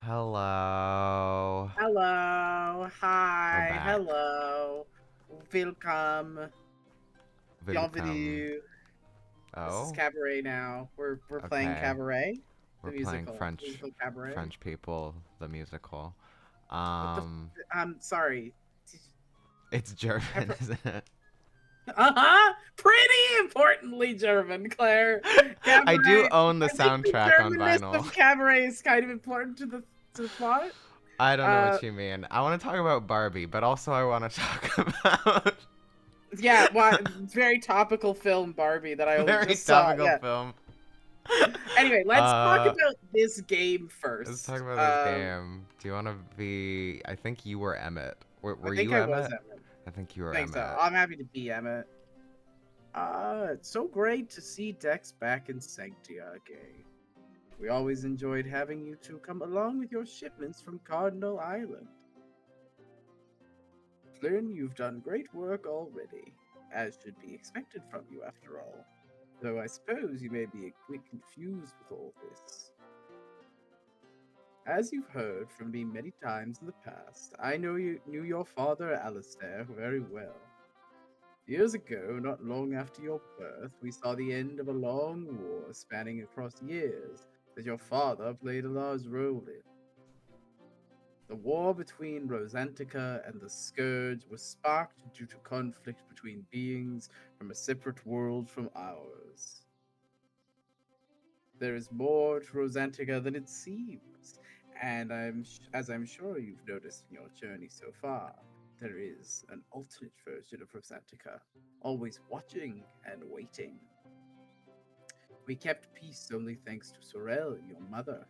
Hello. Hello. We're Hi. back. Hello. Welcome. Welcome. Bienvenue. This is Oh, Cabaret now. We're playing okay. Cabaret, We're the playing musical. French Musical Cabaret. French People, the musical. What the Um, I'm sorry. it's German, Cabra- isn't it? Uh-huh. Pretty importantly German, Claire. I do Cabaret. own the I think the soundtrack on Germanness vinyl. of Cabaret is kind of important to the plot. I don't know Uh what you mean. I want to talk about Barbie, but also I want to talk about yeah, well, very topical film Barbie that I only very just saw. topical Yeah. film. Anyway, let's talk uh, about this game let's talk first. about this game. Do you want to be? I think you were Emmett. I Were think you I was Emmett? Emmett. I think you were I think so. Emmett. I'm happy to be Emmett. It's so great to see Dex back in Sanctia again. We always enjoyed having you two come along with your shipments from Cardinal Island. Flynn, you've done great work already, as should be expected from you after all. Though I suppose you may be a bit confused with all this. As you've heard from me many times in the past, I know you knew your father, Alistair, very well. Years ago, not long after your birth, we saw the end of a long war spanning across years that your father played a large role in. The war between Rosantica and the Scourge was sparked due to conflict between beings from a separate world from ours. There is more to Rosantica than it seems, and as I'm sure you've noticed in your journey so far, there is an alternate version of Rosantica, always watching and waiting. We kept peace only thanks to Sorel, your mother.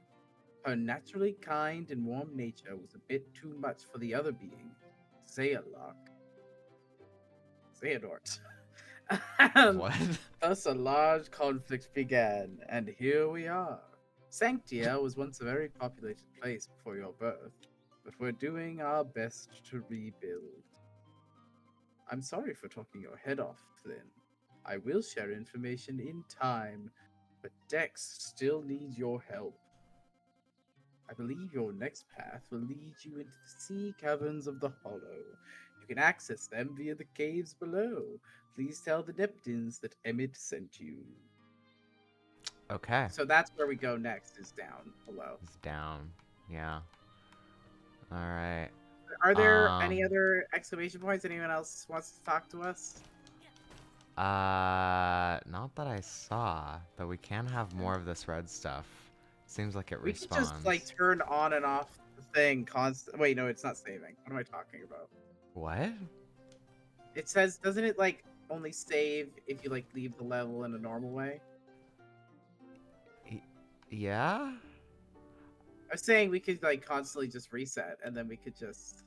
Her naturally kind and warm nature was a bit too much for the other being, Zayalok. Zayadort. What? Thus a large conflict began, and here we are. Sanctia was once a very populated place before your birth, but we're doing our best to rebuild. I'm sorry for talking your head off, Flynn. I will share information in time, but Dex still needs your help. I believe your next path will lead you into the sea caverns of the Hollow. You can access them via the caves below. Please tell the Neptunes that Emmett sent you. Okay. So that's where we go next, is down below. It's down. Yeah. All right. Are there any Um. other exclamation points? Anyone else wants to talk to us? Not that I saw, but we can have more of this red stuff. Seems like it We could just like respawns. turn on and off the thing constant. Wait, no, it's not saving. What am I talking about? What? It says, doesn't it like only save if you like leave the level in a normal way? Y- yeah? I was saying we could like constantly just reset, and then we could just.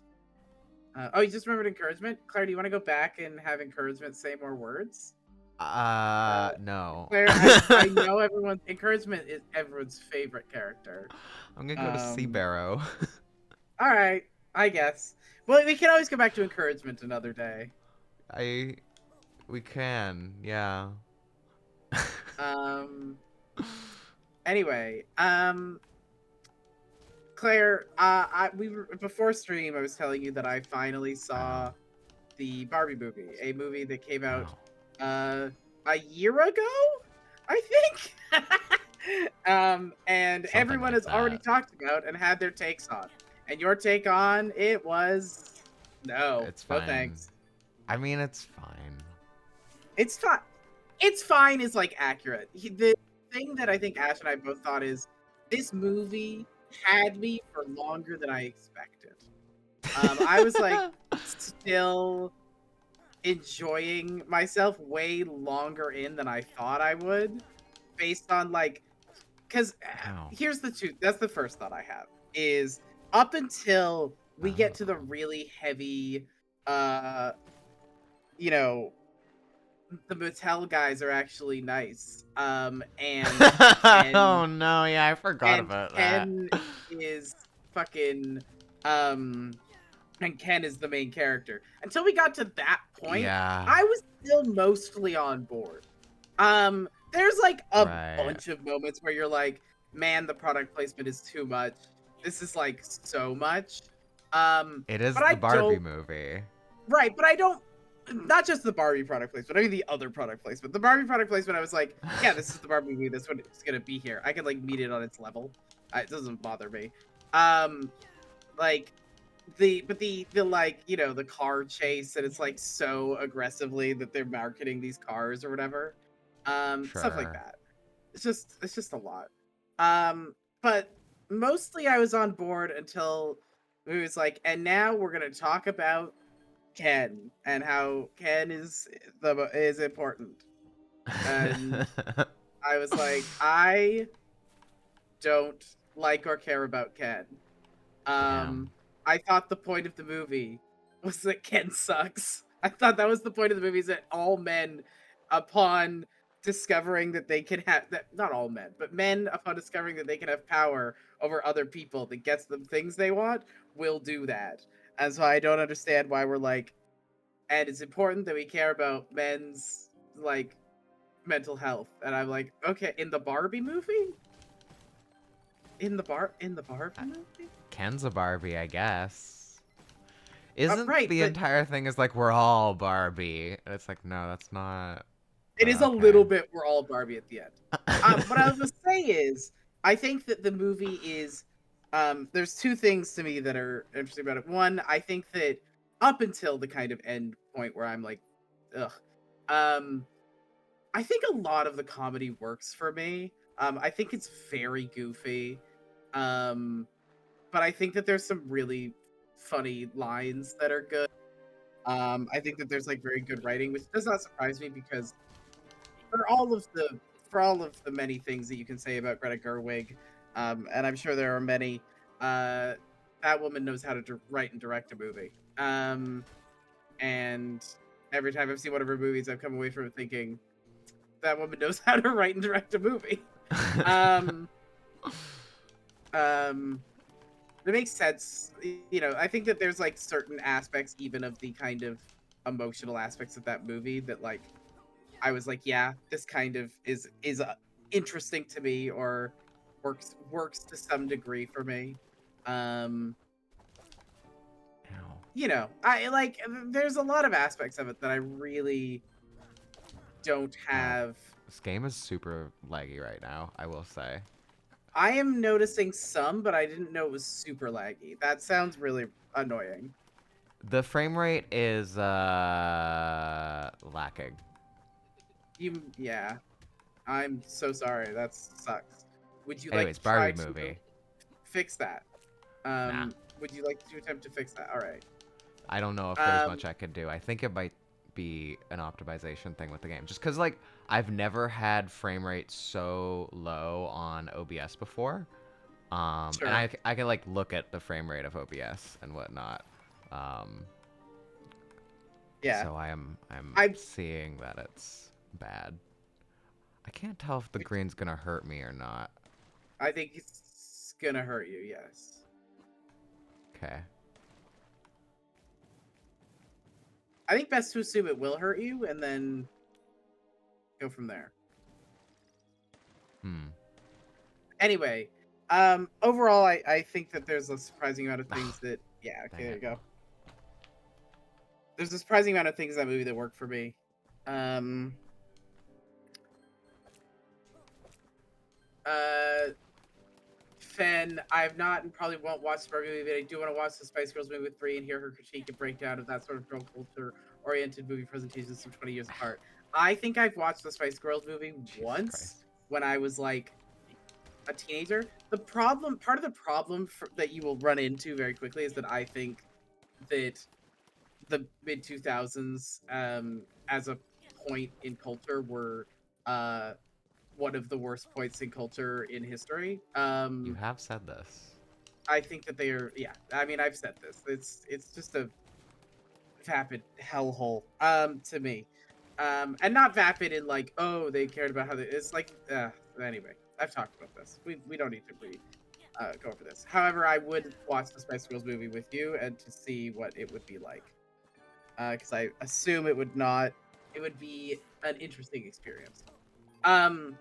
Oh, you just remembered encouragement, Claire. Do you want to go back and have encouragement say more words? No. Claire, I know everyone. Encouragement is everyone's favorite character. I'm gonna go to Sea Um, Barrow. all right, I guess. Well, we can always go back to encouragement another day. I. We can, yeah. Um. Anyway, Claire, we were before stream. I was telling you that I finally Oh. saw the Barbie movie, a movie that came out Oh. uh a year ago, I think. And Something everyone like has already that. talked about and had their takes on. And your take on it was no, It's no fine. thanks. I mean, it's fine. It's fine. It's fine is like accurate. The thing that I think Ash and I both thought is this movie had me for longer than I expected. I was like still enjoying myself way longer in than I thought I would, based on like, because Ow. here's the truth. That's the first thought I have is up until we get to the Oh. really heavy, uh, you know, the motel guys are actually nice. And Oh Ken no, yeah, I forgot and about that. Ken is fucking um and Ken is the main character. Until we got to that point, Yeah, I was still mostly on board. There's like a right. bunch of moments where you're like, man, the product placement is too much. this is like so much. It is But I the Barbie don't. movie. Right, but I don't. Not just the Barbie product placement, I mean the other product placement. The Barbie product placement, I was like, yeah, this is the Barbie movie. That's what it's gonna be here. I can like meet it on its level. It doesn't bother me. Um, like the like the car chase, and it's like so aggressively that they're marketing these cars or whatever. Stuff like Sure. that. It's just a lot. But mostly I was on board until it was like, and now we're gonna talk about Ken and how Ken is important. And I was like, I don't like or care about Ken. Damn. Um, I thought the point of the movie was that Ken sucks. I thought that was the point of the movie, is that all men, upon discovering that they can have that, not all men, but men upon discovering that they can have power over other people that gets them things they want, will do that. And so I don't understand why we're like, and it's important that we care about men's like mental health. And I'm like, okay, in the Barbie movie? In the Barbie movie? Ken's a Barbie, I guess. Isn't Right, the but entire thing is like we're all Barbie? And it's like, no, that's not. it is a Okay. little bit we're all Barbie at the end. What I was gonna say is, I think that the movie is, there's two things to me that are interesting about it. One, I think that up until the kind of end point where I'm like, ugh, um, I think a lot of the comedy works for me. I think it's very goofy, um, but I think that there's some really funny lines that are good. I think that there's like very good writing, which does not surprise me because for all of the many things that you can say about Greta Gerwig, and I'm sure there are many, uh, that woman knows how to write and direct a movie. And every time I've seen one of her movies, I've come away from it thinking that woman knows how to write and direct a movie. Um, um, it makes sense. I think that there's like certain aspects, even of the kind of emotional aspects of that movie, that like I was like, yeah, this kind of is interesting to me, or works to some degree for me. Um, Ow. I like. There's a lot of aspects of it that I really don't Wow. have. This game is super laggy right now, I will say. I am noticing some, but I didn't know it was super laggy. That sounds really annoying. The frame rate is lacking. Yeah, I'm so sorry. That sucks. Would you like Anyways, to try Barbie to movie. fix that? Nah. Would you like to attempt to fix that? All right. I don't know if there's Um, much I could do. I think it might be an optimization thing with the game. Just because, like, I've never had frame rate so low on OBS before. And sure. I can, like, look at the frame rate of OBS and whatnot. Um, Yeah. so I'm I seeing that it's bad. I can't tell if the green's gonna hurt me or not. I think it's gonna hurt you. Yes. Okay. I think best to assume it will hurt you, and then go from there. Hmm. Anyway, overall, I think that there's a surprising amount of things that. Yeah. Okay. Dang There it. you go. There's a surprising amount of things in that movie that work for me. Um. Uh. Finn, I have not and probably won't watch the Barbie movie, but I do want to watch the Spice Girls movie with Brie and hear her critique and breakdown of that sort of girl culture oriented movie presentations from 20 years apart. I think I've watched the Spice Girls movie Jesus once Christ. when I was like a teenager. Part of the problem that you will run into very quickly is that I think that the mid 2000s, as a point in culture, were uh, one of the worst points in culture in history. You have said this. I think that they are. Yeah, I mean, I've said this. It's just a vapid hellhole. To me, and not vapid in like, oh, they cared about how they. It's like, anyway, I've talked about this. We don't need to go over this. However, I would watch the Spice Girls movie with you and to see what it would be like. Because I assume it would not. It would be an interesting experience. Um,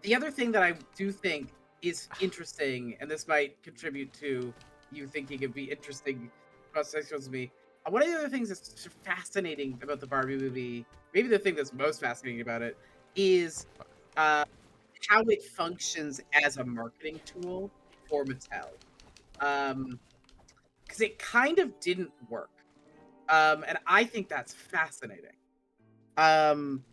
the other thing that I do think is interesting, and this might contribute to you thinking it'd be interesting about Sex Pistols to me. One of the other things that's fascinating about the Barbie movie, maybe the thing that's most fascinating about it, is uh, how it functions as a marketing tool for Mattel. Because it kind of didn't work. And I think that's fascinating. Um,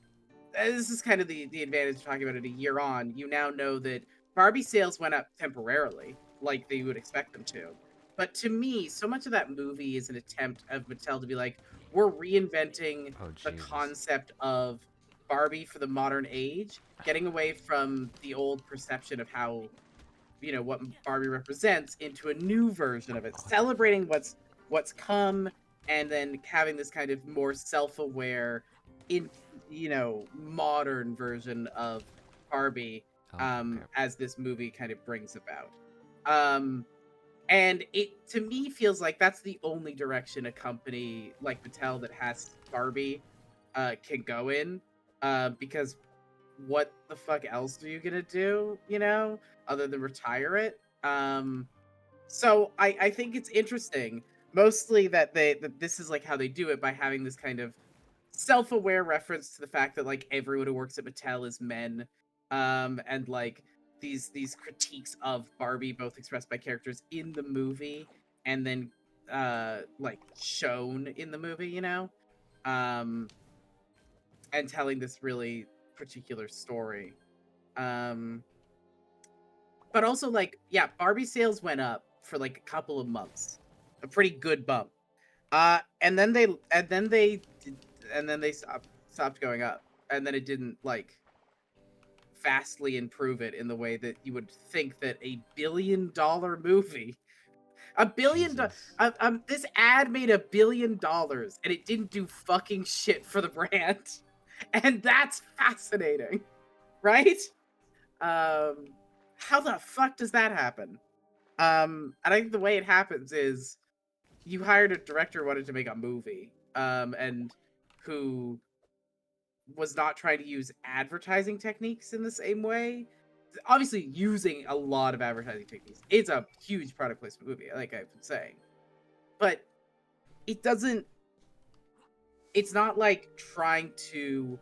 this is kind of the advantage of talking about it a year on. You now know that Barbie sales went up temporarily, like they would expect them to. But to me, so much of that movie is an attempt of Mattel to be like, we're reinventing Oh the Jesus. concept of Barbie for the modern age, getting away from the old perception of how, what Barbie represents into a new version of it, celebrating what's come, and then having this kind of more self-aware, in modern version of Barbie, Oh, okay. as this movie kind of brings about. And it, to me, feels like that's the only direction a company like Mattel that has Barbie can go in, because what the fuck else are you gonna do, other than retire it? So I think it's interesting, mostly that this is like how they do it, by having this kind of self-aware reference to the fact that like everyone who works at Mattel is men, and like these critiques of Barbie, both expressed by characters in the movie and then like shown in the movie, um, and telling this really particular story. Um, but also like, yeah, Barbie sales went up for like a couple of months, a pretty good bump. And then they stopped going up, and then it didn't like vastly improve it in the way that you would think that a $1 billion movie, a billion, Jesus. this ad made $1 billion and it didn't do fucking shit for the brand, and that's fascinating, right? Um, how the fuck does that happen? And I think the way it happens is you hired a director who wanted to make a movie, and who was not trying to use advertising techniques in the same way. Obviously, using a lot of advertising techniques. It's a huge product placement movie, like I've been saying. But it doesn't, it's not like trying to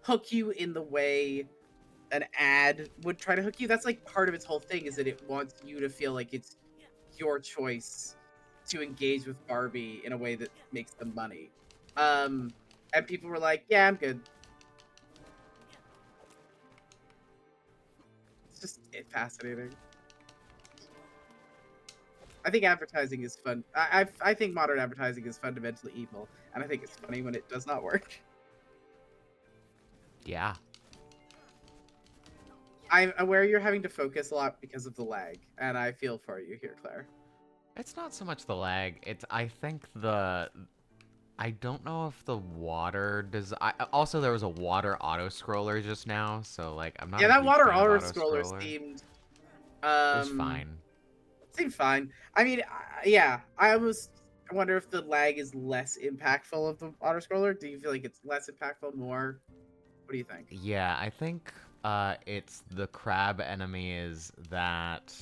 hook you in the way an ad would try to hook you. That's like part of its whole thing, is that it wants you to feel like it's your choice to engage with Barbie in a way that makes them money. Um, and people were like, "Yeah, I'm good." It's just fascinating. I think advertising is fun. I think modern advertising is fundamentally evil, and I think it's funny when it does not work. Yeah. I'm aware you're having to focus a lot because of the lag, and I feel for you here, Claire. It's not so much the lag. It's I think the I don't know if the water does. Also, there was a water auto scroller just now, so like I'm not Yeah, a that huge water fan of auto auto scroller scroller. It was um fine. seemed fine. I mean, yeah, I almost wonder if the lag is less impactful of the auto scroller. Do you feel like it's less impactful, more? What do you think? Yeah, I think it's the crab enemies that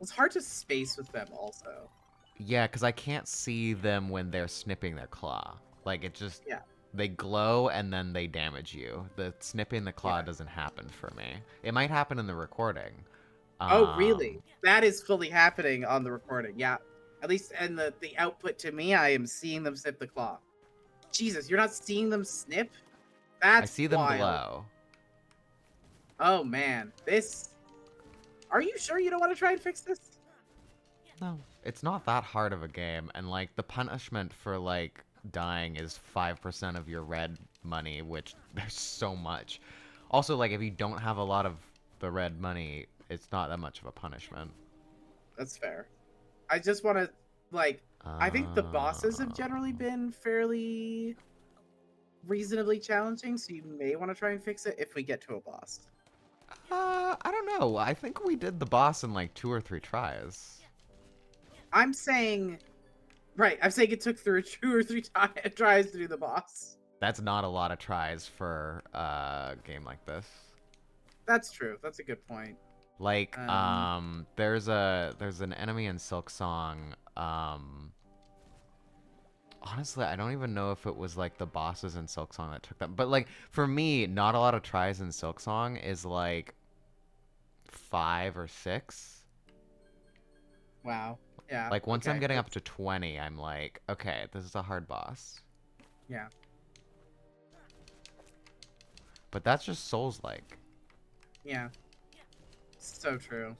It's hard to space with them, also. yeah, because I can't see them when they're snipping their claw. Like it just Yeah, they glow and then they damage you. The snipping the claw yeah. doesn't happen for me. It might happen in the recording. Oh, Um, really? That is fully happening on the recording. Yeah, at least in the output to me, I am seeing them snip the claw. Jesus, you're not seeing them snip? I That's see them wild. glow. Oh man, this. Are you sure you don't want to try and fix this? No, it's not that hard of a game, and like the punishment for like dying is 5% of your red money, which there's so much. Also, like if you don't have a lot of the red money, it's not that much of a punishment. That's fair. I just want to, like, I think the bosses have Uh, generally been fairly reasonably challenging, so you may want to try and fix it if we get to a boss. I don't know. I think we did the boss in like 2 or 3 tries. I'm saying, right, I'm saying it took through 2 or 3 tries to do the boss. That's not a lot of tries for a game like this. That's true. That's a good point. Like, Um, there's an enemy in Silk Song. Honestly, I don't even know if it was like the bosses in Silk Song that took them. But like for me, not a lot of tries in Silk Song is like 5 or 6. wow. Yeah. Like once I'm Okay. getting up That's to 20, I'm like, okay, this is a hard boss. yeah. But that's just Souls like. Yeah. So true.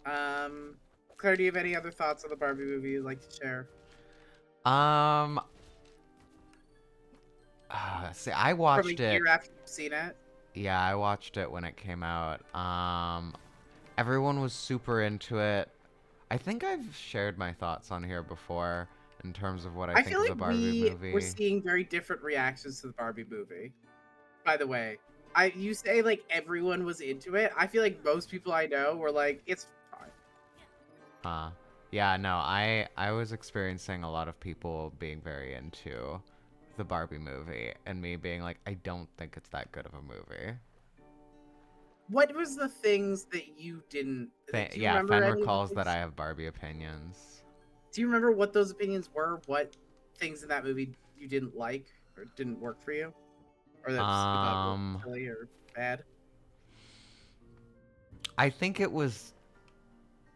Um, Claire, do you have any other thoughts on the Barbie movie you'd like to share? Um, see, I From a watched it. year after you've seen it? Yeah, I watched it when it came out. Everyone was super into it. I think I've shared my thoughts on here before in terms of what I I think feel of like the Barbie we're movie. seeing very different reactions to the Barbie movie. By the way, I you say like everyone was into it. I feel like most people I know were like, it's fine. Huh. Yeah, no, I was experiencing a lot of people being very into the Barbie movie and me being like, I don't think it's that good of a movie. What was the things that you didn't? Do you Yeah, remember Fen any of the recalls that I things? have Barbie opinions. Do you remember what those opinions were? What things in that movie you didn't like or didn't work for you, or that you thought were Um, silly or bad? I think it was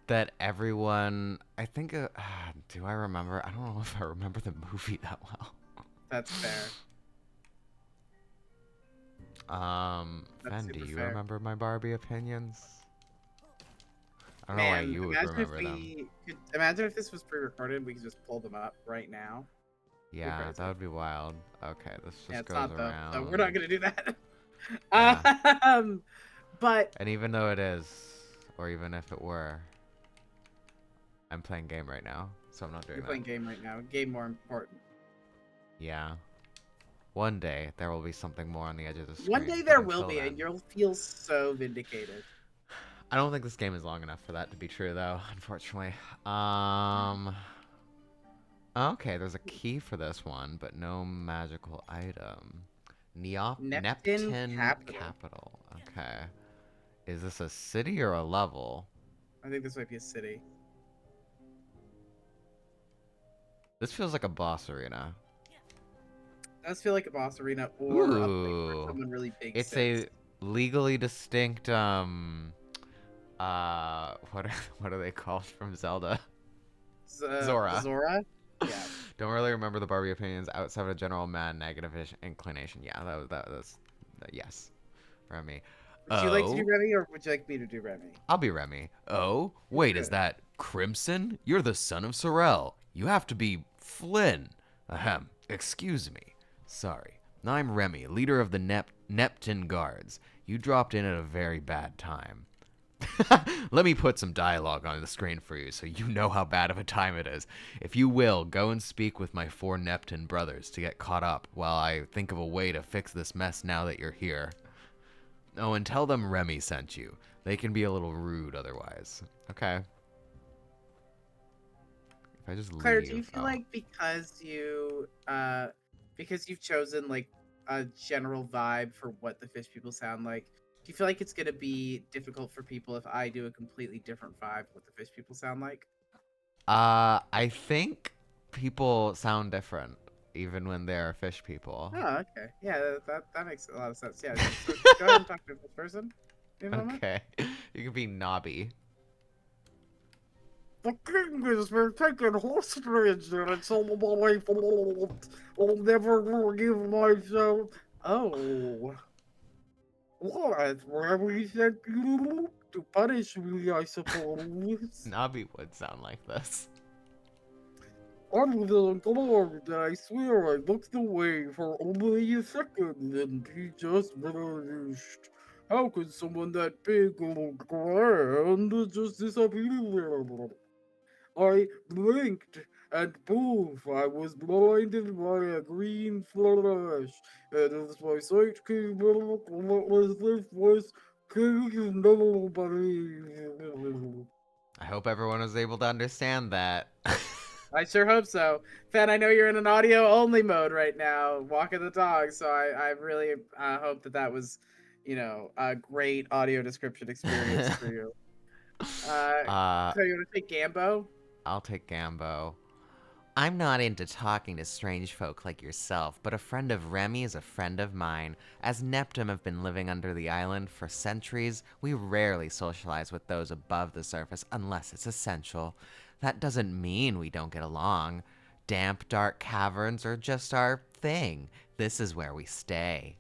that everyone. I think. Do I remember? I don't know if I remember the movie that well. That's fair. That's Fen, do super you fair. remember my Barbie opinions? I don't know why Man, you would imagine if remember them. we could imagine if this was pre-recorded, we could just pull them up right now. It'd be Yeah, that crazy. would be wild. Okay, this Yeah, just it's goes not though. So we're not around. gonna do that. Yeah. um, but And even though it is, or even if it were, I'm playing game right now, so I'm not doing you're that. playing game right now. Game more important. Yeah. One day, there will be something more on the edge of the One screen, day but there will until be, and then... you'll feel so vindicated. I don't think this game is long enough for that to be true, though, unfortunately. Um... Okay, there's a key for this one, but no magical item. Neptune Neptune Capital. Capital. Okay. Is this a city or a level? I think this might be a city. This feels like a boss arena. It does feel like a boss arena or a place where Ooh. someone really big It's sits. a legally distinct, what are, what are they called from Zelda? Zora. Zora? Yeah. Don't really remember the Barbie opinions outside of a general mad negative inclination. Yeah, that was yes. Remy. Would you like to do Oh, Remy, or would you like me to do Remy? I'll be Remy. Oh, wait, is Good. that Crimson? You're the son of Sorrel. You have to be Flynn. Ahem. Excuse me. Sorry. I'm Remy, leader of the Neptune Guards. You dropped in at a very bad time. Let me put some dialogue on the screen for you so you know how bad of a time it is. If you will, go and speak with my 4 Neptune brothers to get caught up while I think of a way to fix this mess now that you're here. Oh, and tell them Remy sent you. They can be a little rude otherwise. Okay. If I just Claire, do you leave. feel Oh. like because you've chosen like a general vibe for what the fish people sound like, do you feel like it's gonna be difficult for people if I do a completely different vibe of what the fish people sound like? I think people sound different even when they're fish people. Oh, okay. Yeah, that makes a lot of sense. Yeah. So go ahead and talk to this person. Give a moment. Okay. You can be knobby. The king has been taken hostage, and it's all my fault. I'll never forgive myself. Oh, what? Remy sent you to punish me, I suppose. Knobby would sound like this. Under the guard, I swear I looked away for only a second, and he just vanished. How could someone that big and grand just disappear? I blinked, and poof, I was blinded by a green flash. And as my sight came back, what was left was nobody. I hope everyone was able to understand that. I sure hope so. Fan, I know you're in an audio only mode right now, walking the dog, so I really hope that was a great audio description experience for you. uh, So you want to take Gambo? I'll take Gambo. I'm not into talking to strange folk like yourself, but a friend of Remy is a friend of mine. As Neptune have been living under the island for centuries, we rarely socialize with those above the surface unless it's essential. That doesn't mean we don't get along. Damp, dark caverns are just our thing. This is where we stay.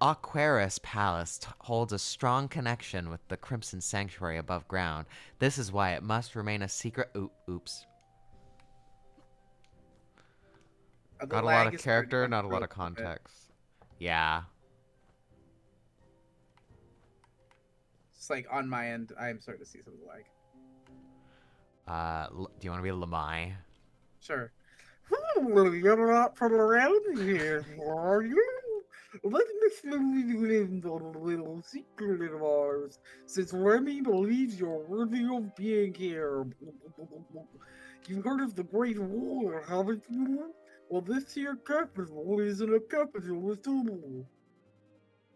Aquarius Palace holds a strong connection with the Crimson Sanctuary above ground. This is why it must remain a secret. Oops. The Not a lot lag of is starting to character, come not a through lot a of little bit. context. Yeah. It's like on my end, I am starting to see some of the lag. Do you want to be Lamai? Sure. Well, you're not from around here, are you? Let me fill you in on a little secret of ours, since Remy believes you're worthy of being here. You've heard of the Great War, haven't you? Well, this here capital isn't a capital at all.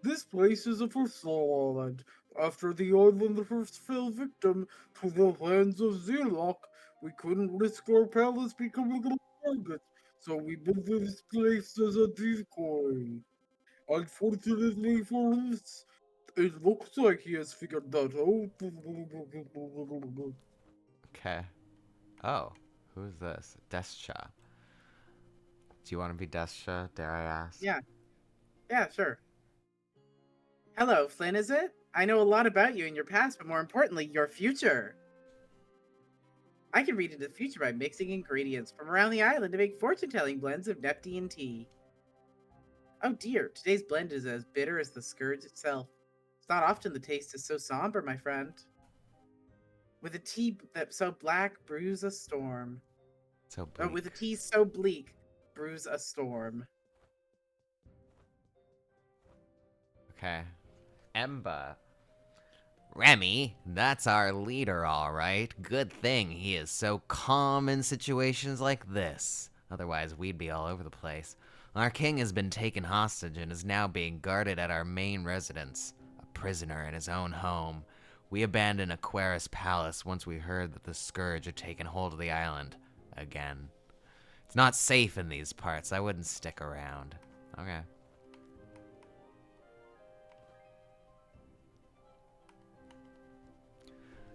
This place is a facade. After the island first fell victim to the hands of Zilok, we couldn't risk our palace becoming a target, so we built this place as a decoy. Unfortunately for us, it looks like he has figured that out. Okay. Oh, who's this? Descha. Do you want to be Descha, dare I ask? Yeah, yeah, sure. Hello, Flynn, is it? I know a lot about you and your past, but more importantly, your future. I can read into the future by mixing ingredients from around the island to make fortune-telling blends of Neptune tea. Oh dear, today's blend is as bitter as the scourge itself. It's not often the taste is so somber, my friend. With a tea that so black brews a storm. So Oh, with a bleak. tea so bleak brews a storm. Okay. Emba. Remy, that's our leader, all right. Good thing he is so calm in situations like this. Otherwise, we'd be all over the place. Our king has been taken hostage and is now being guarded at our main residence, a prisoner in his own home. We abandoned Aquarius Palace once we heard that the Scourge had taken hold of the island. Again. It's not safe in these parts. I wouldn't stick around. Okay.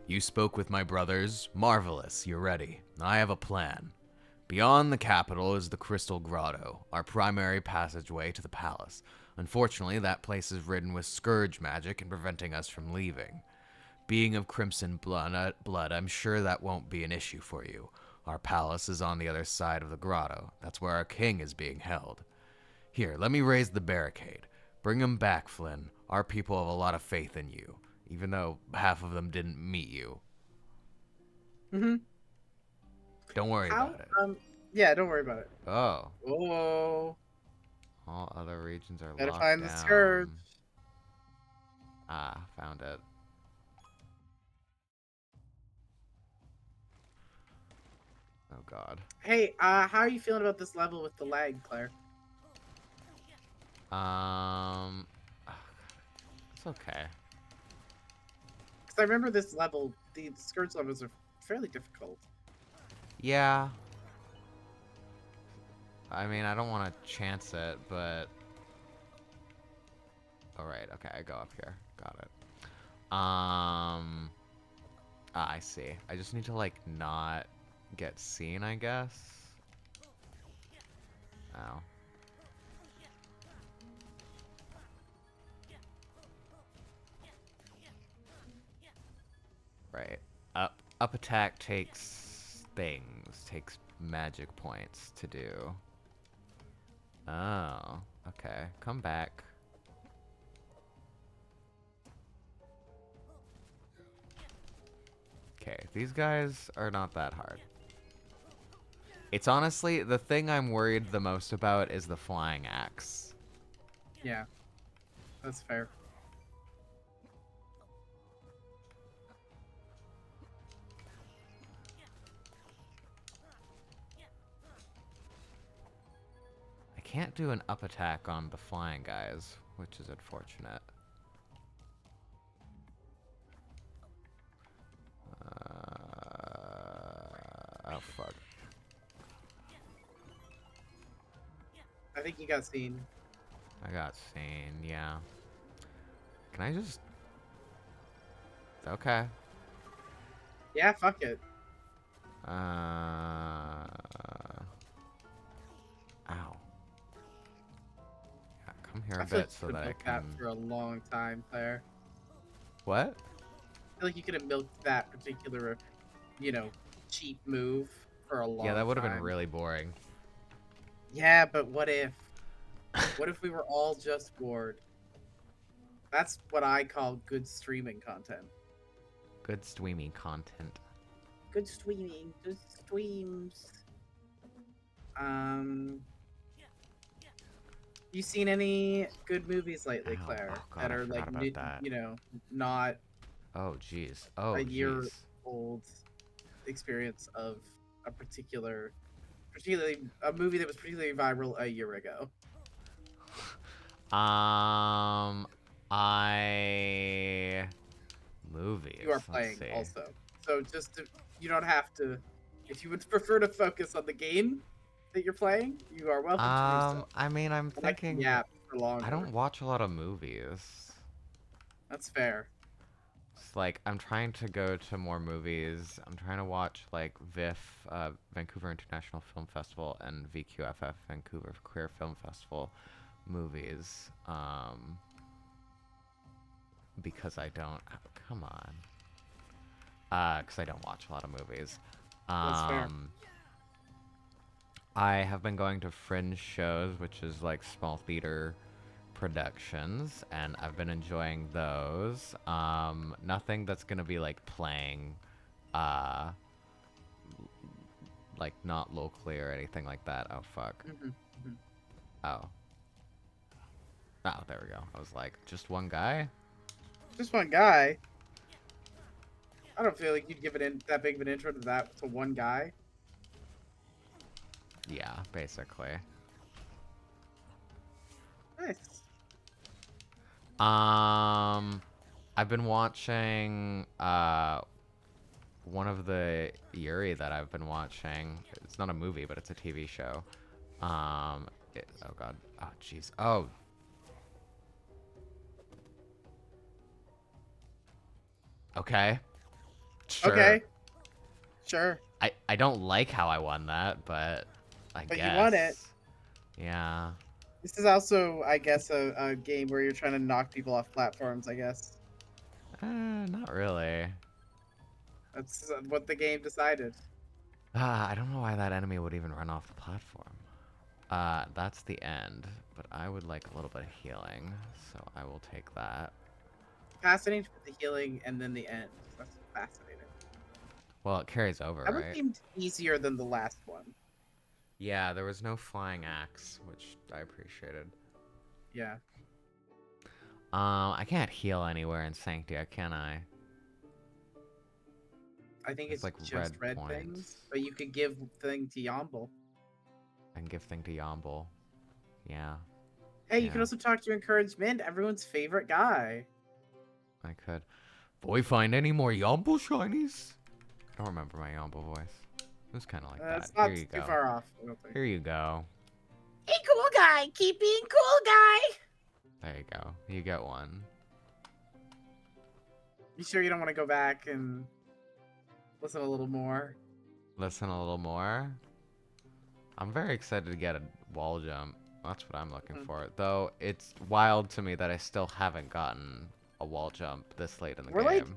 You spoke with my brothers. Marvelous, you're ready. I have a plan. Beyond the capital is the Crystal Grotto, our primary passageway to the palace. Unfortunately, that place is ridden with scourge magic and preventing us from leaving. Being of crimson blood, I'm sure that won't be an issue for you. Our palace is on the other side of the grotto. That's where our king is being held. Here, let me raise the barricade. Bring him back, Flynn. Our people have a lot of faith in you, even though half of them didn't meet you. Mm-hmm. Don't worry How? about it. Yeah, don't worry about it. Oh, Oh, all other regions are gotta locked find the scourge. down. Ah, found it. Oh god. Hey, how are you feeling about this level with the lag, Claire? Um, it's okay. Because I remember this level, the scourge levels are fairly difficult. Yeah. I mean, I don't want to chance it, but... Alright, okay, I go up here. Got it. I see. I just need to, like, not get seen, I guess. Oh. Right. Up attack takes things. Takes magic points to do. Oh. Okay. Come back. Okay. These guys are not that hard. It's honestly, the thing I'm worried the most about is the flying axe. Yeah, that's fair. I can't do an up attack on the flying guys, which is unfortunate. Oh, fuck. I think you got seen. I got seen, yeah. Can I just... Okay. Yeah, fuck it. Ow. Yeah, come here I a feel like bit you so could that have I milked that can... for a long time, Claire. What? I feel like you could have milked that particular, you know, cheap move for a Yeah, long that would have been time. really boring. Yeah, but what if? What if we were all just bored? That's what I call good streaming content. Good streaming content. Good streaming, good streams. Um, you seen any good movies lately, Ow. Claire, Oh, God, that I are forgot like about that. not Oh, jeez. a Oh, year jeez. old experience of a particularly a movie that was particularly viral a year ago? Um, I... You are Movies. Let's playing see. also, so you don't have to. If you would prefer to focus on the game that you're playing, you are welcome to do so. I mean, I'm And I can thinking... yap for I longer. don't watch a lot of movies. That's fair. It's like, I'm trying to go to more movies. I'm trying to watch, like, VIFF, Vancouver International Film Festival, and VQFF, Vancouver Queer Film Festival movies. Because I don't... oh, come on. Because I don't watch a lot of movies. That's fair. I have been going to fringe shows, which is like small theater productions, and I've been enjoying those. Nothing that's gonna be like playing, uh, like not locally or anything like that. Oh fuck. Hmm. Hmm. Oh. Oh, there we go. I was like, just one guy? Just one guy. I don't feel like you'd give it that big of an intro to one guy. Yeah, basically. Nice. I've been watching one of the Yuri that I've been watching. It's not a movie, but it's a TV show. Oh god. Oh jeez. Oh. Okay. Sure. Okay. Sure. I don't like how I won that, but I But guess. you won it. Yeah. This is also, I guess, a game where you're trying to knock people off platforms, I guess. Not really. That's what the game decided. I don't know why that enemy would even run off the platform. That's the end, but I would like a little bit of healing, so I will take that. Fascinating with the healing and then the end. That's fascinating. Well, it carries over, That one right? seemed easier than the last one. Yeah, there was no flying axe, which I appreciated. Yeah. I can't heal anywhere in Sanctia, can I? I think It's it's like just red points. things, but you could give thing to Yomble. I can give thing to Yomble. Yeah. Hey, you can also talk to Encouragement, everyone's favorite guy. I could. Boy, find any more Yomble shinies? I don't remember my Yomble voice. It was kind of like that. It's not Here you too go. far off. I don't think. Here you go. Hey, cool guy. Keep being cool, guy. There you go. You get one. You sure you don't want to go back and listen a little more? Listen a little more. I'm very excited to get a wall jump. That's what I'm looking for. Though it's wild to me that I still haven't gotten a wall jump this late in the game.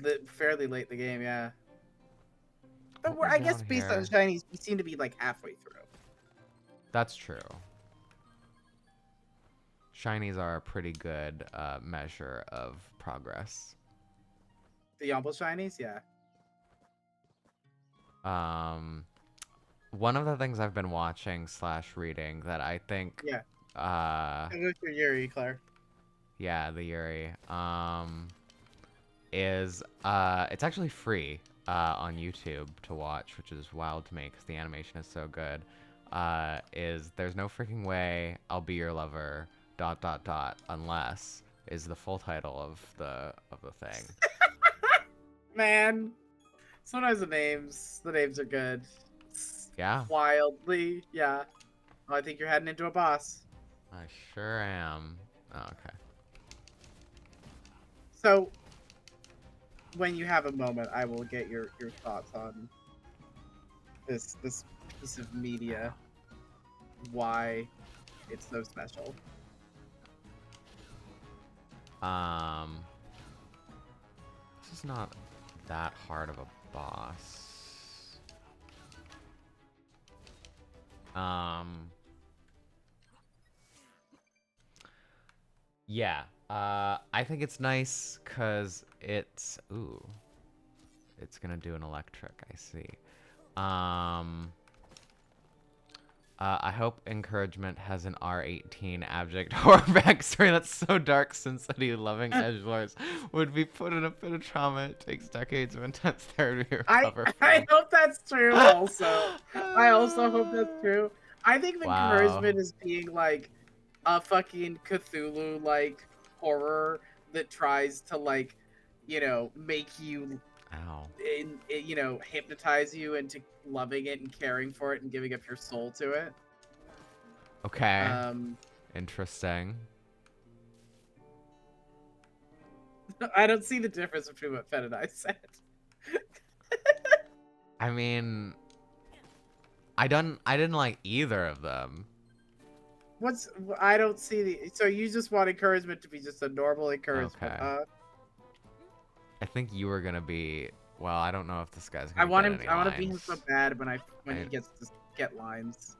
Like fairly late in the game, yeah. But What was I guess down based on here? shinies, we seem to be like halfway through. That's true. Shinies are a pretty good measure of progress. The Yomble shinies, yeah. One of the things I've been watching / reading that I think, Yeah. And with your Yuri, Claire. yeah, the Yuri, is it's actually free on YouTube to watch, which is wild to me because the animation is so good. is "There's no freaking way I'll be your lover. ... Unless" is the full title of the thing. Man, sometimes the names are good. It's Yeah, wildly, yeah. Oh, I think you're heading into a boss. I sure am. Oh, okay. So, when you have a moment, I will get your thoughts on this piece of media, why it's so special. This is not that hard of a boss. Yeah. I think it's nice because it's gonna do an electric. I see. Um. I hope encouragement has an R18 abject horror backstory. That's so dark since any loving edgelords would be put in a pit of trauma. It takes decades of intense therapy to I recover I from. hope that's true. Also, I also hope that's true. I think the Wow. encouragement is being like a fucking Cthulhu like horror that tries to like, make you Ow. hypnotize you into loving it and caring for it and giving up your soul to it. Okay. Um, Interesting. I don't see the difference between what Fed and I said. I mean, I didn't like either of them. I don't see so you just want encouragement to be just a normal encouragement, Okay. huh? I think you were gonna be. Well, I don't know if this guy's I gonna want get him. any I want to be him so lines. bad when I, he gets to get lines.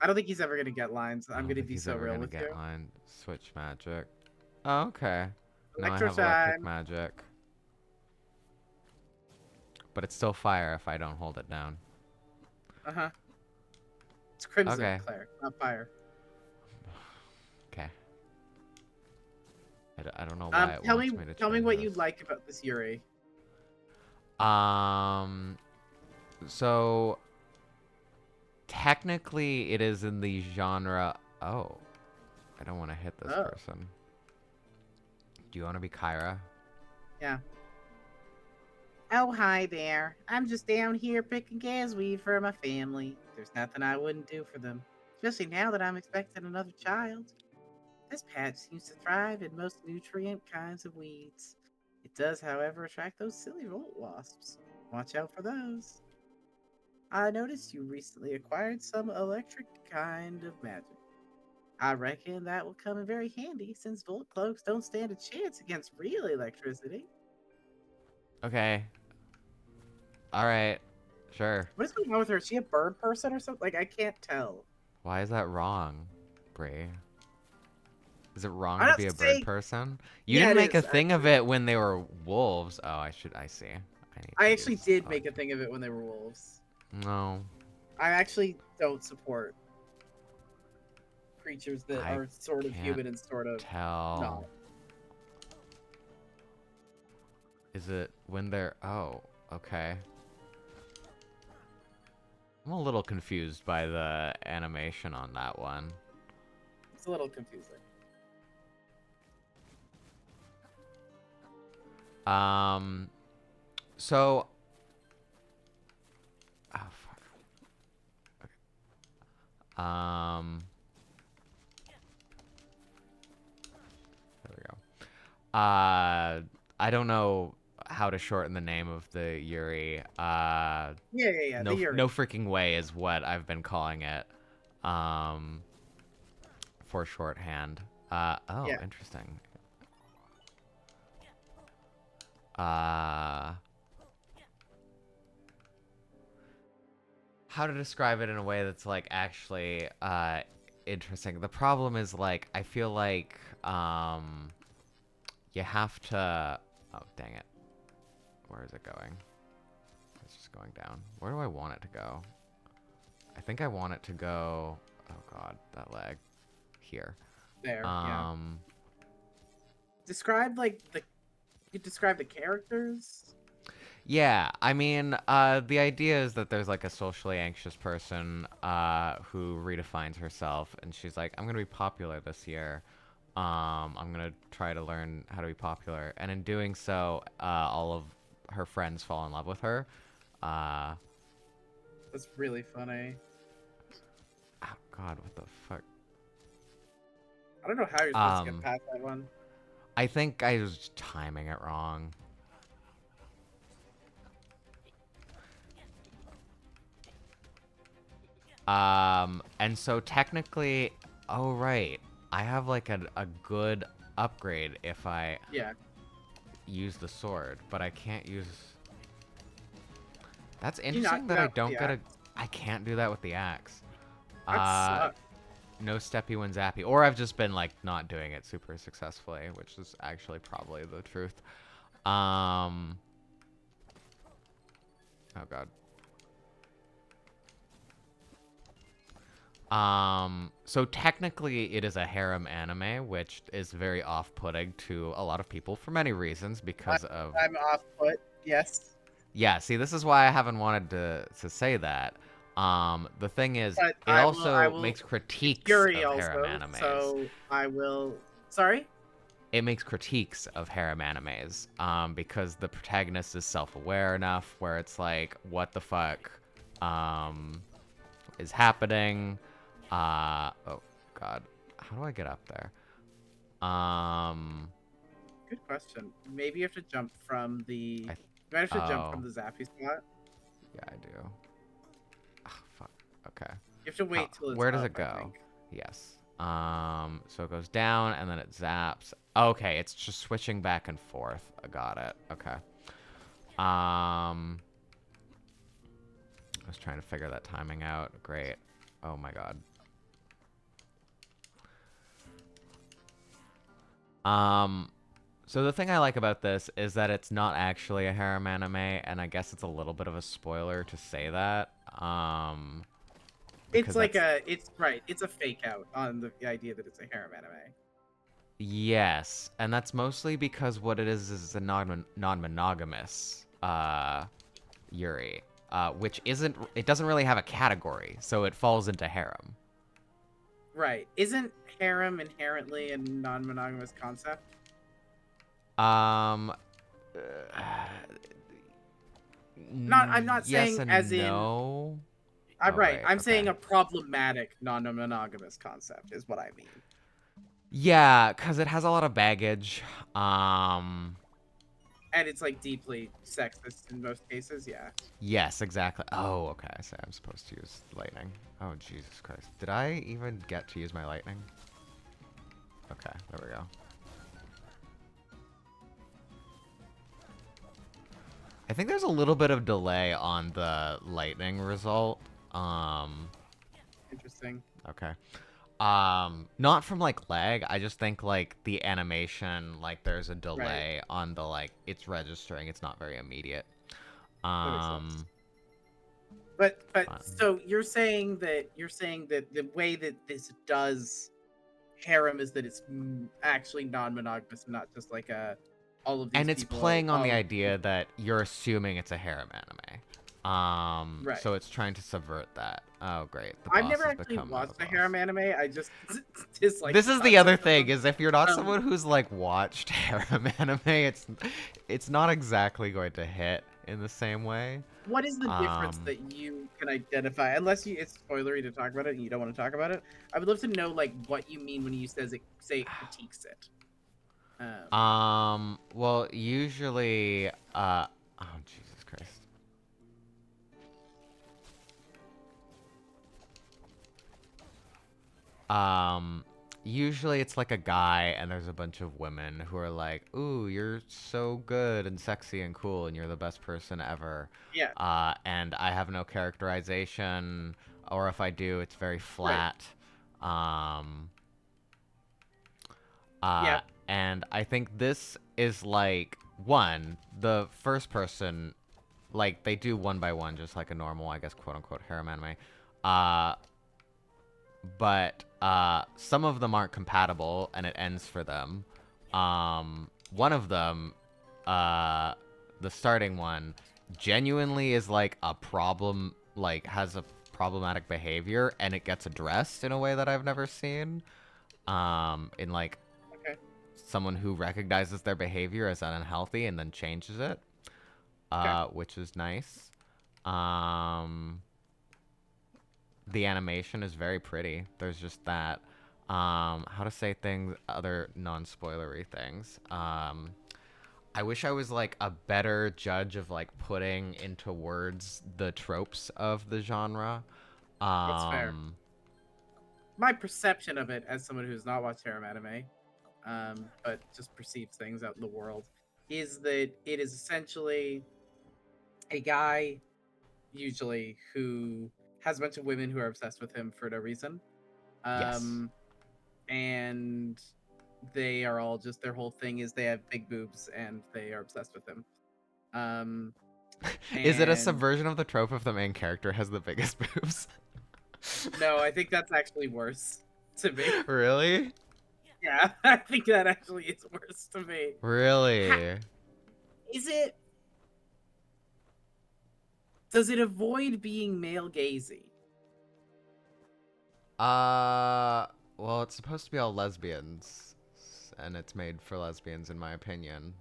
I don't think he's ever gonna get lines. I I'm don't gonna think be he's so ever real gonna with you. get line. Switch magic. Oh, okay. Now I Electro have electric time. magic. But it's still fire if I don't hold it down. Uh huh. It's crimson, Okay. Claire, not fire. Okay. I don't know why it wants me to Tell me change what you this. like about this Yuri. Um, so technically it is in the genre. Oh, I don't want to hit this Oh, person. Do you want to be Kyra? yeah. Oh, hi there. I'm just down here picking gasweed for my family. There's nothing I wouldn't do for them, especially now that I'm expecting another child. This patch seems to thrive in most nutrient kinds of weeds. It does, however, attract those silly volt wasps. Watch out for those. I noticed you recently acquired some electric kind of magic. I reckon that will come in very handy since volt cloaks don't stand a chance against real electricity. Okay. All right. Sure. What is going on with her? Is she a bird person or something? Like, I can't tell. Why is that wrong, Brie? Is it wrong I'm to not be a bird saying. person? You Yeah, didn't it make a is, thing of actually. it when they were wolves. Oh, I see. I need I to actually use did make a electric. thing of it when they were wolves. No. I actually don't support creatures that I are sort of can't human and sort of not. tell. Is it when they're... Oh, okay. I'm a little confused by the animation on that one. It's a little confusing. Um, so... Oh, fuck. There we go. I don't know how to shorten the name of the Yuri. Yeah. The No Yuri. freaking way is what I've been calling it. Um, for shorthand. Oh, Yeah. interesting. Uh, how to describe it in a way that's like actually interesting. The problem is like I feel like you have to. Oh, dang it. Where is it going? It's just going down. Where do I want it to go? I think I want it to go. Oh god, that lag. Here. There. Yeah. Um. Describe like the. You describe the characters. Yeah, I mean, the idea is that there's like a socially anxious person who redefines herself, and she's like, I'm gonna be popular this year. I'm gonna try to learn how to be popular, and in doing so, all of her friends fall in love with her. Uh, That's really funny. oh God, what the fuck? I don't know how you're supposed to get Um, past that one. I think I was timing it wrong. And so technically, oh right, I have like a good upgrade if I Yeah. use the sword, but I can't use. That's Can you not interesting do that I that with don't the get a. axe? I can't do that with the axe. That Uh, sucks. no steppy when zappy, or I've just been like not doing it super successfully, which is actually probably the truth. Um. Oh God. So technically it is a harem anime, which is very off-putting to a lot of people for many reasons I, because of I'm off put. Yes. yeah, see this is why I haven't wanted to say that. The thing is But it I also will. makes It's critiques Yuri of harem also, animes. so I will. Sorry. It makes critiques of harem animes because the protagonist is self-aware enough where it's like what the fuck um is happening. Oh God, how do I get up there? Um, Good question. Maybe you have to jump from the. I You might have to jump from oh the zappy spot. yeah, I do. Oh, fuck. Okay. You have to How? wait till it's Where does up, it I go? think. Yes. So it goes down and then it zaps. Okay, it's just switching back and forth. I got it. Okay. I was trying to figure that timing out. Great. Oh my God. Um, so the thing I like about this is that it's not actually a harem anime, and I guess it's a little bit of a spoiler to say that. It's Because like that's a. It's right. It's a fake out on the idea that it's a harem anime. yes, and that's mostly because what it is a non-monogamous Yuri, which isn't it doesn't really have a category, so it falls into harem. Right. Isn't harem inherently a non-monogamous concept? Um, Not. I'm not yes saying as and in. no. I'm Oh right. right, I'm okay. saying a problematic non-monogamous concept is what I mean. Yeah, because it has a lot of baggage. Um, And it's like deeply sexist in most cases. Yeah. yes, exactly. Oh, okay. I say I'm supposed to use lightning. Oh, Jesus Christ. Did I even get to use my lightning? Okay, there we go. I think there's a little bit of delay on the lightning result. Interesting. Okay. Not from like lag. I just think like the animation, like there's a Right. delay on the like it's registering. It's not very immediate. That makes sense. Um, But fun. so you're saying that the way that this does harem is that it's actually non-monogamous, not just like a all of these And it's people. playing on the idea that you're assuming it's a harem anime. Right. So it's trying to subvert that. Oh, great. The I've boss never has actually become now the watched a boss. harem anime. I just dislike This the is the other concept of thing them. is if you're not Um, someone who's like watched harem anime, it's not exactly going to hit in the same way. what is the difference Um, that you can identify? Unless you, it's spoilery to talk about it, and you don't want to talk about it. I would love to know like what you mean when you say it critiques it. well, usually, oh Jesus Christ. Um, Usually it's like a guy and there's a bunch of women who are like, "Ooh, you're so good and sexy and cool and you're the best person ever." Yeah. And I have no characterization, or if I do, it's very Right. flat. Um, Yeah. and I think this is like one, the first person, like they do one by one, just like a normal, I guess, quote unquote harem anime. Uh, but some of them aren't compatible and it ends for them. One of them, the starting one, genuinely is like a problem, like has a problematic behavior, and it gets addressed in a way that I've never seen. In like Okay. someone who recognizes their behavior as unhealthy and then changes it, Okay. which is nice. Um, the animation is very pretty. There's just that. How to say things, other non-spoilery things. I wish I was like a better judge of like putting into words the tropes of the genre. That's fair. Um, My perception of it as someone who's not watched harem anime, but just perceives things out in the world, is that it is essentially a guy, usually, who has a bunch of women who are obsessed with him for no reason. yes. Um, and they are all just their whole thing is they have big boobs and they are obsessed with him. Um, Is it a and subversion of the trope of the main character has the biggest boobs? no, I think that's actually worse to me. Really? Yeah, I think that actually is worse to me. Really? Is it? Does it avoid being male gazy? Uh, well, it's supposed to be all lesbians, and it's made for lesbians, in my opinion.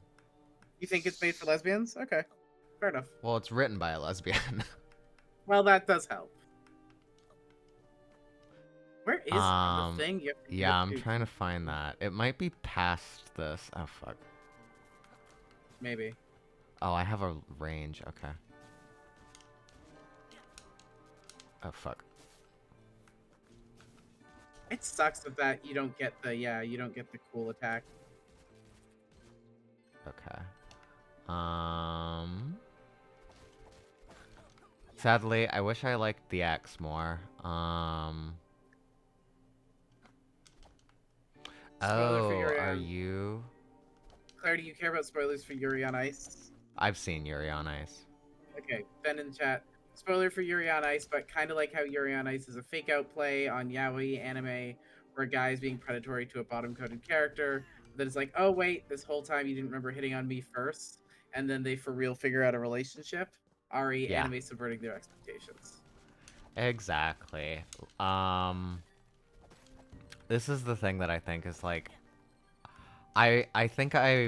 You think it's made for lesbians? Okay, fair enough. Well, it's written by a lesbian. Well, that does help. Where is the Um, thing you have to yeah, get I'm trying to find that. It might be past this. Oh, fuck. Maybe. Oh, I have a range. Okay. Oh, fuck. It sucks that you don't get the you don't get the cool attack. Okay. Sadly, I wish I liked the X more. Spoiler for Oh, Yuri are on you? Claire, do you care about spoilers for Yuri on Ice? I've seen Yuri on Ice. Okay, Ben in the chat. Spoiler for Yuri on Ice, but kind of like how Yuri on Ice is a fake out play on yaoi anime where a guy is being predatory to a bottom coded character. Then it's like, oh wait, this whole time you didn't remember hitting on me first, and then they for real figure out a relationship. Ari Yeah, anime subverting their expectations. exactly. Um, this is the thing that I think is like I think I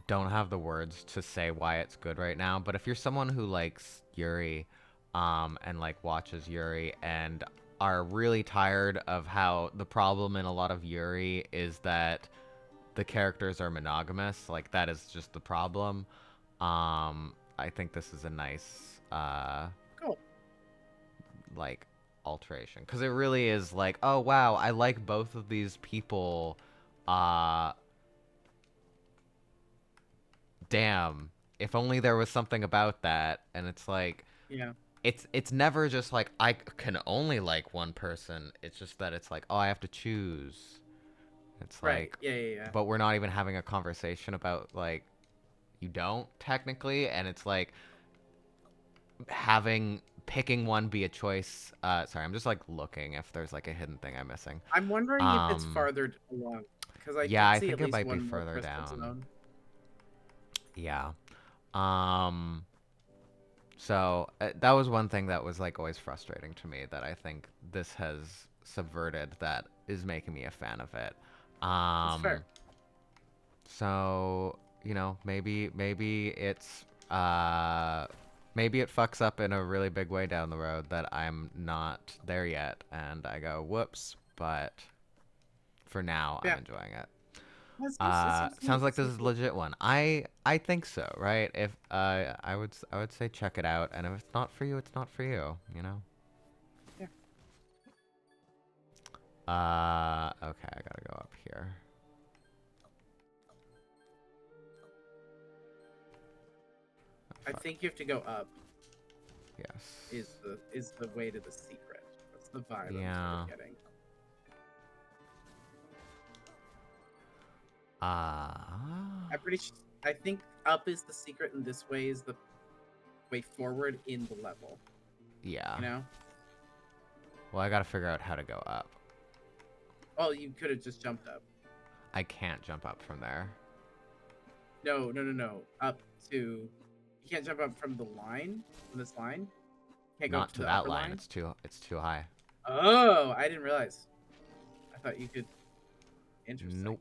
don't have the words to say why it's good right now, but if you're someone who likes Yuri and like watches Yuri and are really tired of how the problem in a lot of Yuri is that the characters are monogamous, like that is just the problem. I think this is a nice Cool. like alteration because it really is like, oh wow, I like both of these people. uh Damn, if only there was something about that. And it's like Yeah. it's never just like I can only like one person. It's just that it's like, oh, I have to choose. It's Right. like, Yeah. Yeah. Yeah. but we're not even having a conversation about like you don't technically, and it's like having picking one be a choice. Sorry, I'm just like looking if there's like a hidden thing I'm missing. I'm wondering if it's um farther along because I yeah, did I see think at it least might be one more further crystal down. zone. Yeah. um So that was one thing that was like always frustrating to me that I think this has subverted that is making me a fan of it. That's fair. So you know, maybe it fucks up in a really big way down the road that I'm not there yet, and I go whoops. But for now, I'm Yeah. enjoying it. It seems Sounds neat. It like this seems is a neat. legit one. I think so, right? If I would say check it out, and if it's not for you, it's not for you. You know. Yeah. Okay, I gotta go up here. I Fuck. think you have to go up. Yes. Is the way to the secret. That's the vibe I'm Yeah. sort of getting. Ah. I think up is the secret, and this way is the way forward in the level. Yeah. You know? Well, I gotta figure out how to go up. Well, you could have just jumped up. I can't jump up from there. No. Up to You can't jump up from the line, from this line. Can't go up Not to to the that upper line. line. It's too high. Oh, I didn't realize. I thought you could. Interesting. Nope.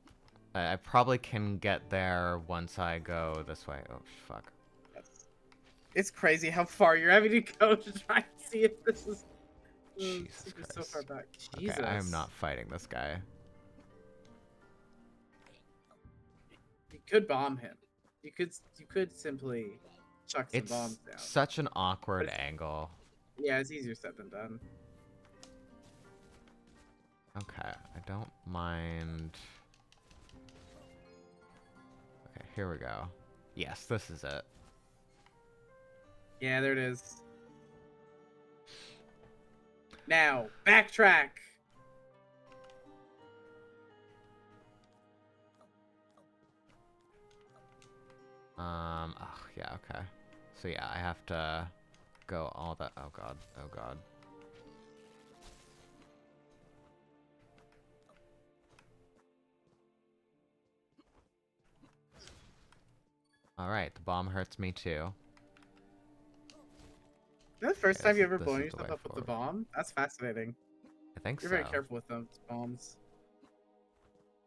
I probably can get there once I go this way. Oh, fuck. It's crazy how far you're having to go to try and see if this is Jesus so far Christ. back. Okay, Jesus. I am not fighting this guy. You could bomb him. You could simply chuck some bombs It's down. such an awkward But angle. yeah, it's easier said than done. Okay, I don't mind. Okay, here we go. Yes, this is it. Yeah, there it is. Now, backtrack. Oh, yeah, okay. So yeah, I have to go all that. Oh god, oh god. Alright, the bomb hurts me too. Is that the first Okay, time you ever this blown is the yourself way up with the forward. bomb? That's fascinating. I think You're so. very careful with those bombs.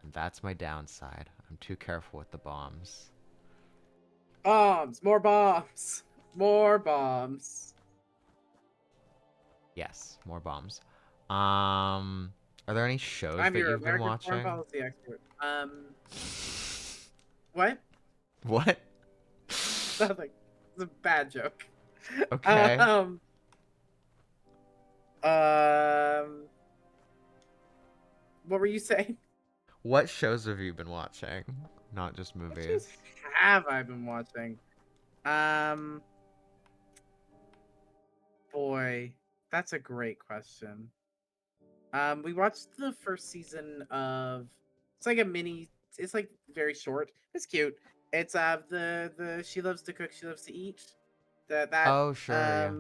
And that's my downside. I'm too careful with the bombs. Bombs! More bombs! More bombs. Yes, more bombs. Are there any shows I'm that your you've been American foreign watching? policy expert. What? What? Nothing. It's a bad joke. Okay. Um, what were you saying? What shows have you been watching? Not just What movies. shows have I been watching? Um, boy, that's a great question. We watched the first season of. It's like a mini. It's like very short. It's cute. It's the She Loves to Cook, She Loves to Eat. That Oh, sure, yeah.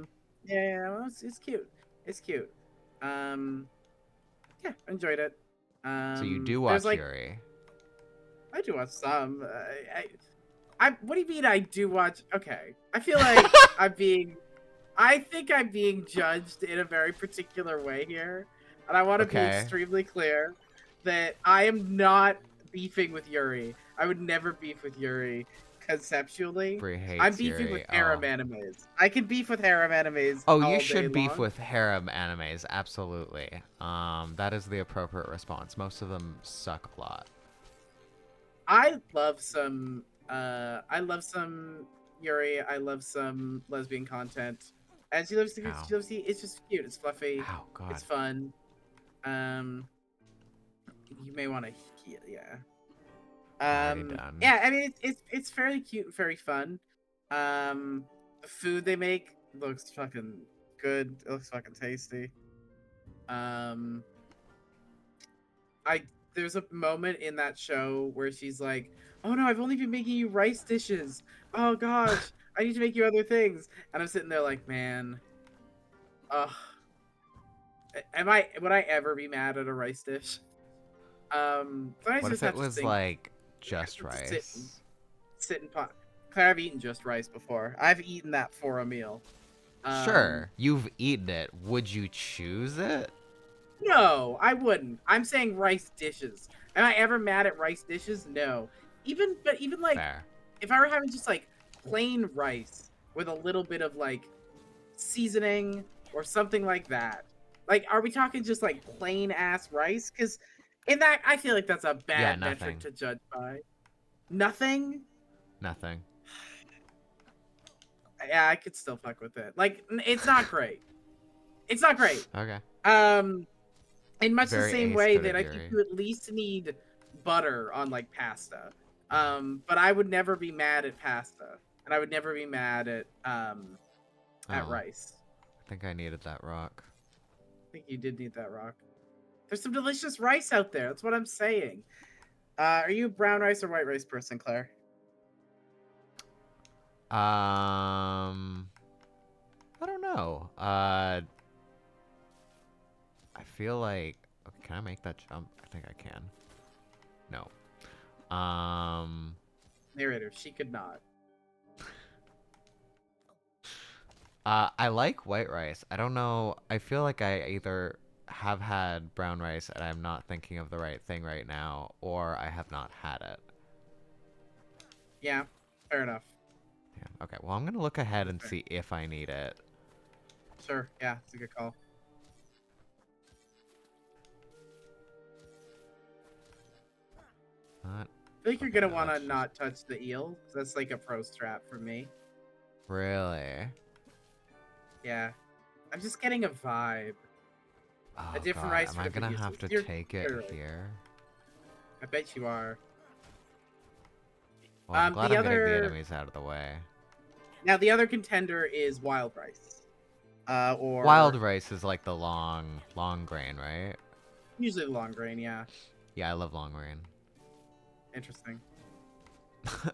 yeah, well, it's cute. It's cute. Um, yeah, enjoyed it. So you do There's watch like Yuri. I do watch some. What do you mean I do watch? Okay, I feel like I'm being. I think I'm being judged in a very particular way here, and I want to be Okay. extremely clear that I am not beefing with Yuri. I would never beef with Yuri conceptually. Bree I'm hates beefing with Yuri. Oh. harem animes. I can beef with harem animes Oh, you all day should beef long. with harem animes, absolutely. That is the appropriate response. Most of them suck a lot. I love some. I love some Yuri. I love some lesbian content. And she loves to. Ow. She loves to. It's just cute. It's fluffy. Ow, God. It's fun. Um, you may want to heal. Yeah. Already done. Yeah. I mean, it's fairly cute and very fun. The food they make looks fucking good. It looks fucking tasty. Um, I there's a moment in that show where she's like, "Oh no, I've only been making you rice dishes. Oh gosh, I need to make you other things." And I'm sitting there like, "Man, ugh, would I ever be mad at a rice dish?" But I What just if it have to was think, like just just rice? sit and pot. Claire, I've eaten just rice before. I've eaten that for a meal. Sure, you've eaten it. Would you choose it? No, I wouldn't. I'm saying rice dishes. Am I ever mad at rice dishes? No. But even like Fair. if I were having just like plain rice with a little bit of like seasoning or something like that. Like, are we talking just like plain ass rice? Because in that, I feel like that's a Yeah, bad metric nothing. to judge by. Nothing? Nothing. Yeah, I could still fuck with it. Like, it's not great. It's not great. Okay. In much the Very same way that aesthetic, I think Yuri. you at least need butter on like pasta. But I would never be mad at pasta, and I would never be mad at Oh, rice. I think I needed that rock. I think you did need that rock. There's some delicious rice out there. That's what I'm saying. Are you a brown rice or white rice person, Claire? I don't know. I feel like. Okay, can I make that jump? I think I can. No. Narrator, she could not. I like white rice. I don't know. I feel like I either have had brown rice and I'm not thinking of the right thing right now, or I have not had it. Yeah, fair enough. Damn. Okay, well, I'm gonna look ahead That's and fair. see if I need it. Sure, yeah, it's a good call. Not I think you're okay, gonna no, want to that's just not touch the eel, 'cause that's like a pro strat for me. really. Yeah, I'm just getting a vibe. A Oh different God, rice am for I different gonna have uses. to You're take it right. here? I bet you are. Well, I'm glad The I'm getting the other enemies out of the way. now the other contender is wild rice. Wild Or rice is like the long grain, right? usually the long grain. Yeah, Yeah, I love long grain. interesting.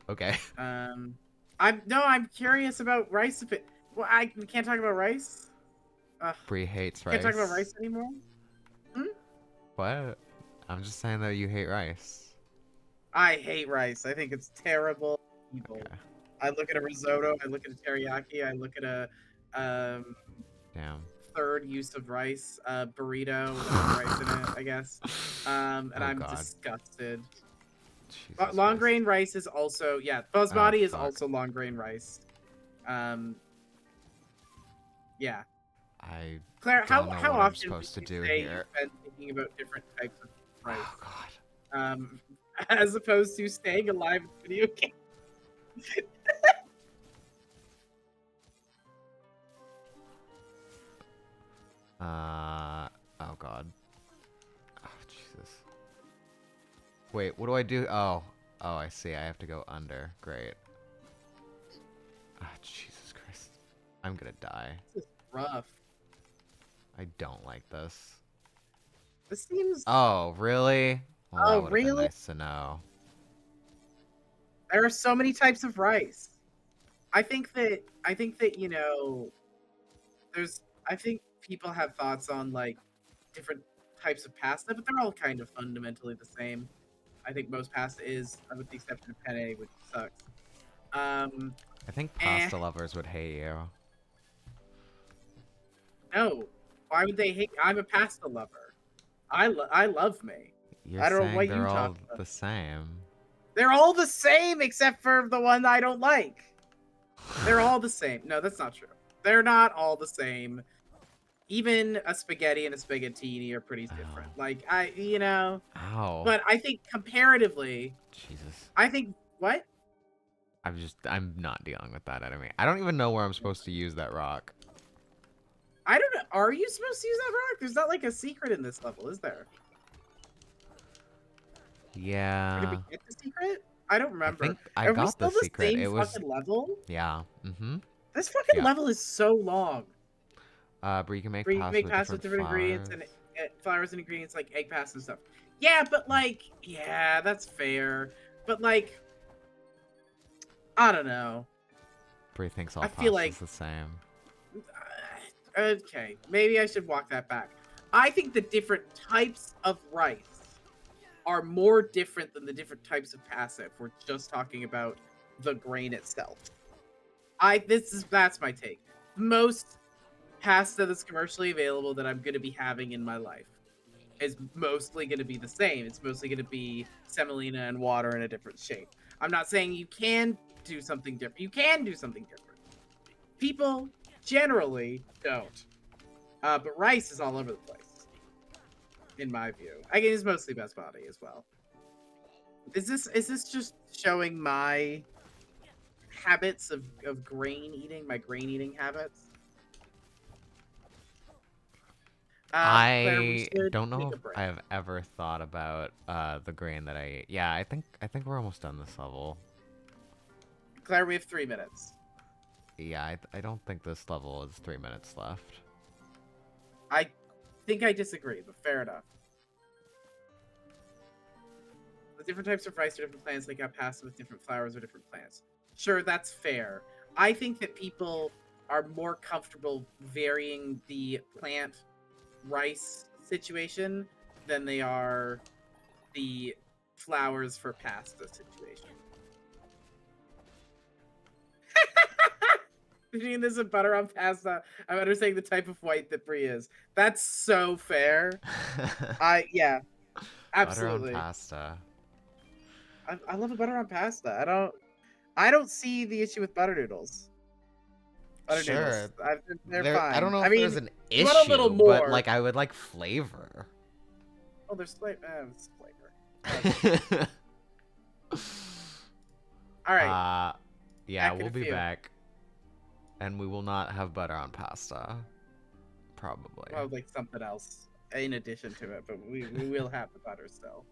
Okay. I'm curious about rice. If it, well, we can't talk about rice. Bree hates Can't talk about rice. rice anymore. Hmm? What? I'm just saying that you hate rice. I hate rice. I think it's terrible, evil. Okay. I look at a risotto. I look at a teriyaki. I look at a um, Damn. third use of rice, burrito without the rice in it, I guess. And Oh I'm God. disgusted. Jesus Long Christ. grain rice is also Oh basmati is fuck. also long grain rice. Um, yeah. I Claire, don't know how what I'm often would supposed to you do say here. you've been thinking about different types of Oh rice, God. as opposed to staying alive in video games? Oh God. Oh Jesus. Wait, what do I do? Oh. Oh, I see. I have to go under. Great. Ah, Jesus Christ. I'm gonna die. This is rough. I don't like this. This seems. Oh, really? Well, Oh, that would have been really? nice to know. There are so many types of rice. I think that there's. I think people have thoughts on like different types of pasta, but they're all kind of fundamentally the same. I think most pasta is, with the exception of penne, which sucks. Um, I think eh, pasta lovers would hate you. no. Why would they hate? I'm a pasta lover. I love me. You're I don't know saying what they're you all talking about. the same. They're all the same except for the one I don't like. They're all the same. No, that's not true. They're not all the same. Even a spaghetti and a spaghettini are pretty different. Ow. Like Ow. but I think comparatively, Jesus. I think what? I'm not dealing with that enemy. I don't even know where I'm supposed to use that rock. I don't know. Are you supposed to use that rock? There's not like a secret in this level, is there? Or did we Yeah. get the secret? I don't I remember. think I Are we got the still the secret. same It was, fucking level? yeah. Mm-hmm. This fucking Yeah. level is so long. But you can make Where you pasta make with pasta with different different ingredients flours. and flours and ingredients like egg pasta and stuff. Yeah, but like, yeah, that's fair. But like, I don't know. Brie thinks all I feel like pasta's the same. okay, maybe I should walk that back. I think the different types of rice are more different than the different types of pasta if we're just talking about the grain itself. That's my take. Most pasta that's commercially available that I'm going to be having in my life is mostly going to be the same. It's mostly going to be semolina and water in a different shape. I'm not saying you can do something different. You can do something different. People generally don't. But rice is all over the place, in my view. I guess it's mostly basmati as well. Is this just showing my habits of grain eating, my grain eating habits? Claire, we I should don't know take if a break. I've ever thought about the grain that I eat. Yeah, I think we're almost done this level. Claire, we have 3 minutes. Yeah, I don't think this level is 3 minutes left. I think I disagree, but fair enough. The different types of rice are different plants. They got pasta with different flours or different plants. Sure, that's fair. I think that people are more comfortable varying the plant rice situation than they are the flours for pasta situation. Between this and butter on pasta, I'm understanding the type of white that Brie is. That's so fair. Yeah, Butter on absolutely. pasta. I love a butter on pasta. I don't see the issue with butter noodles. Butter Sure. noodles. They're I don't fine. know I if mean, there's an you want a little issue, but more. like I would like flavor. Oh, there's it's flavor. Okay. All right, Yeah, back in we'll a be few. back. And we will not have butter on pasta. Probably. Well, like something else in addition to it, but we will have the butter still.